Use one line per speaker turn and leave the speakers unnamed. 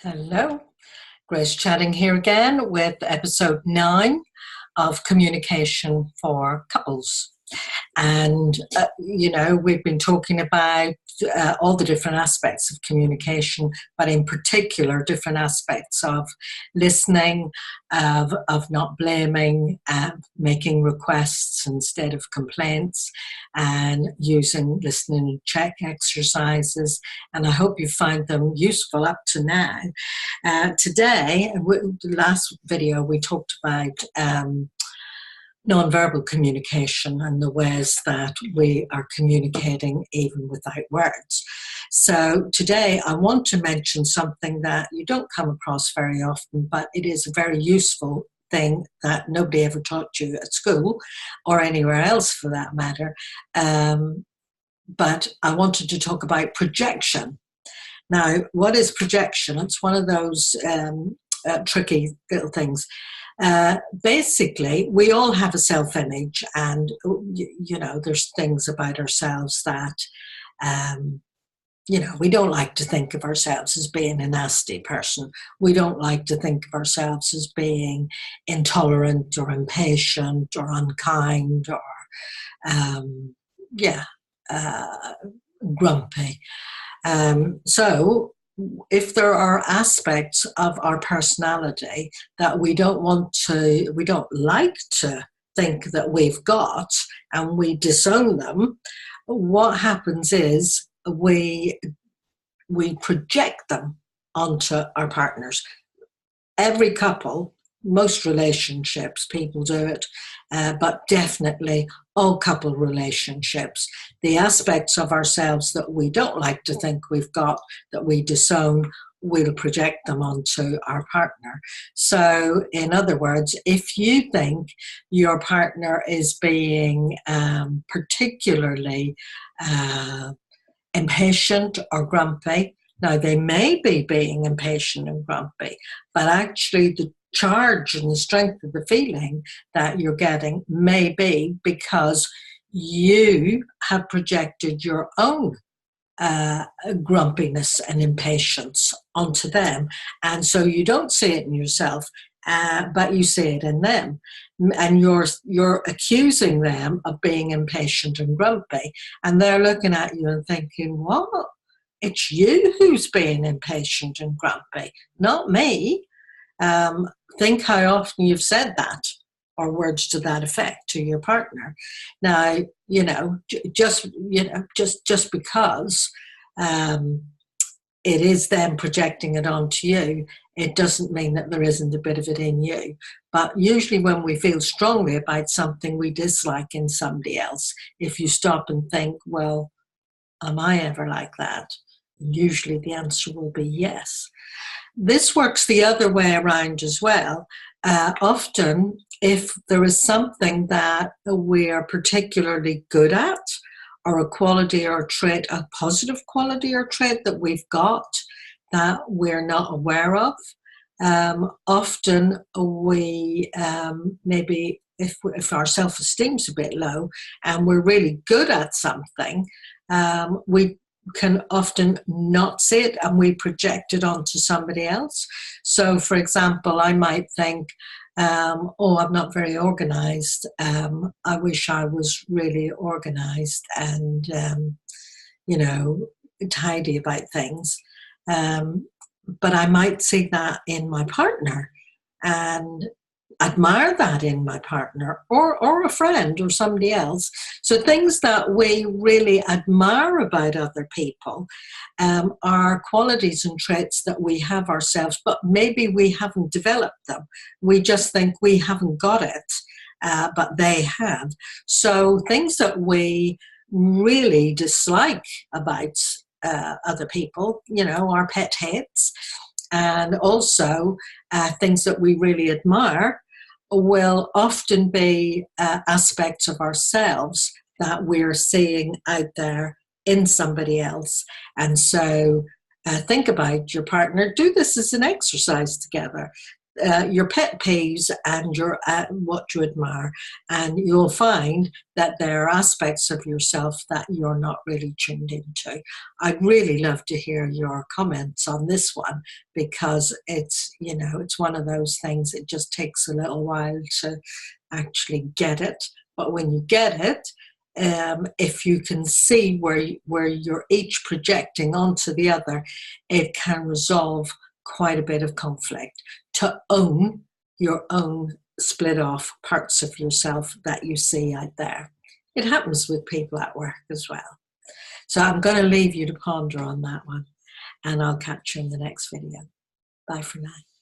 Hello, Grace chatting here again with episode 9 of Communication for Couples. And, we've been talking about all the different aspects of communication, but in particular, different aspects of listening, of not blaming, making requests instead of complaints, and using listening check exercises. And I hope you find them useful up to now. Today, the last video, we talked about non-verbal communication and the ways that we are communicating even without words. So today I want to mention something that you don't come across very often, but it is a very useful thing that nobody ever taught you at school or anywhere else for that matter. But I wanted to talk about projection. Now, what is projection? It's one of those tricky little things. Basically, we all have a self-image, and there's things about ourselves that we don't like to think of ourselves as being a nasty person. We don't like to think of ourselves as being intolerant or impatient or unkind or grumpy. So if there are aspects of our personality that we don't like to think that we've got, and we disown them, what happens is we project them onto our partners. Every couple, most relationships, people do it, but definitely all couple relationships, the aspects of ourselves that we don't like to think we've got, that we disown, we'll project them onto our partner. So, in other words, if you think your partner is being particularly impatient or grumpy, now they may be being impatient and grumpy, but actually the charge and the strength of the feeling that you're getting may be because you have projected your own grumpiness and impatience onto them, and so you don't see it in yourself, but you see it in them, and you're accusing them of being impatient and grumpy, and they're looking at you and thinking, "What? It's you who's being impatient and grumpy, not me." Think how often you've said that, or words to that effect, to your partner. Now, just because it is them projecting it onto you, it doesn't mean that there isn't a bit of it in you. But usually when we feel strongly about something we dislike in somebody else, if you stop and think, well, am I ever like that? Usually the answer will be yes. This works the other way around as well. Often, if there is something that we are particularly good at, or a quality or a trait, a positive quality or trait that we've got that we're not aware of, often we maybe if our self-esteem's a bit low and we're really good at something, we can often not see it and we project it onto somebody else. So, for example, I might think, I'm not very organized. I wish I was really organized and, tidy about things. But I might see that in my partner and admire that in my partner or a friend or somebody else. So things that we really admire about other people are qualities and traits that we have ourselves, but maybe we haven't developed them. We just think we haven't got it, but they have. So things that we really dislike about other people, our pet hates, and also things that we really admire will often be aspects of ourselves that we're seeing out there in somebody else. And so think about your partner. Do this as an exercise together. your pet peeves and your what you admire, and you'll find that there are aspects of yourself that you're not really tuned into. I'd really love to hear your comments on this one, because it's, you know, it's one of those things, it just takes a little while to actually get it. But when you get it, if you can see where you're each projecting onto the other, it can resolve quite a bit of conflict. To own your own split off parts of yourself that you see out there. It happens with people at work as well. So I'm going to leave you to ponder on that one, and I'll catch you in the next video. Bye for now.